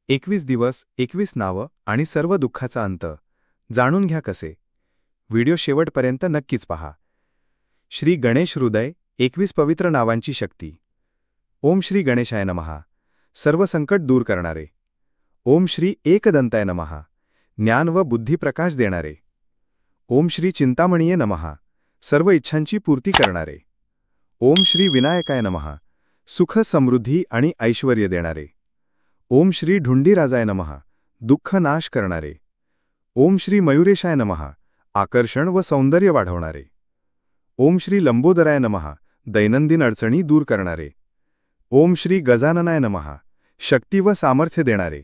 21 दिवस 21 नावं आणि सर्व दुःखाचा अंत जाणून घ्या कसे. व्हिडिओ शेवटपर्यंत नक्कीच पहा. श्री गणेश हृदय 21 पवित्र नावांची शक्ती. ओम श्री गणेशाय नमः, सर्व संकट दूर करणारे. ओम श्री एकदंताय नमः, ज्ञान व बुद्धी प्रकाश देणारे. ओम श्री चिंतामणीय नमः, सर्व इच्छांची पूर्ती करणारे. ओम श्री विनायकाय नमः, सुख समृद्धी आणि ऐश्वर्य देणारे. ओम श्री ढुंडीराजाय नमः, दुःख नाश करणारे. ओम श्री मयुरेशाय नमः, आकर्षण व सौंदर्य वाढवणारे. ओम श्री लंबोदराय नमः, दैनंदिन अडचणी दूर करणारे. ओम श्री गजाननाय नमः, शक्ती व सामर्थ्य देणारे.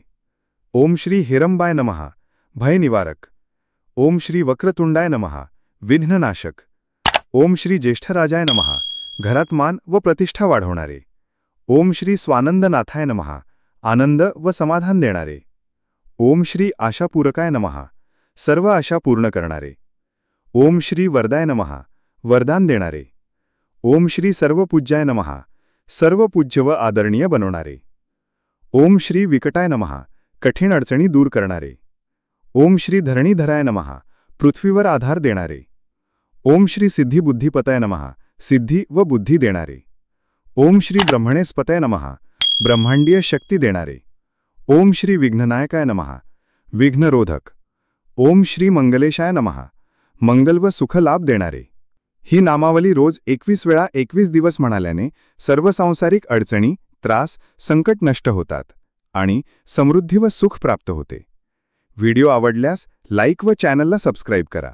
ओम श्री हिरंबाय नमः, भय निवारक. ओम श्री वक्रतुंडाय नमः, विघ्ननाशक. ओम श्री ज्येष्ठराजाय नमः, घरात मान व प्रतिष्ठा वाढवणारे. ओम श्री स्वानंदनाथाय नमः, आनंद व समाधान देणारे. ओम श्री आशापूरकाय नमः, सर्व आशा पूर्ण करणारे. ओम श्री वरदाय नमः, वरदान देणारे. ओम श्री सर्वपूज्याय नमः, सर्व पूज्य व आदरणीय बनवणारे. ओम श्री विकटाय नमः, कठीण अडचणी दूर करणारे. ओम श्री धरणीधराय नमः, पृथ्वीवर आधार देणारे. ओम श्री सिद्धिबुद्धिपताय नमः, सिद्धी व बुद्धी देणारे. ओम श्री ब्रह्मणेस्पताय नमः, ब्रह्मांडीय शक्ती देणारे. ओम श्री विघ्ननायकाय नमः, विघ्नरोधक. ओम श्री मंगलेशाय नमः, मंगल व सुख लाभ देणारे. ही नामावली रोज 21 वेळा 21 दिवस म्हणाल्याने सर्व सांसारिक अडचणी, त्रास, संकट नष्ट होतात आणि समृद्धी व सुख प्राप्त होते. व्हिडिओ आवडल्यास लाईक व चॅनलला सबस्क्राईब करा.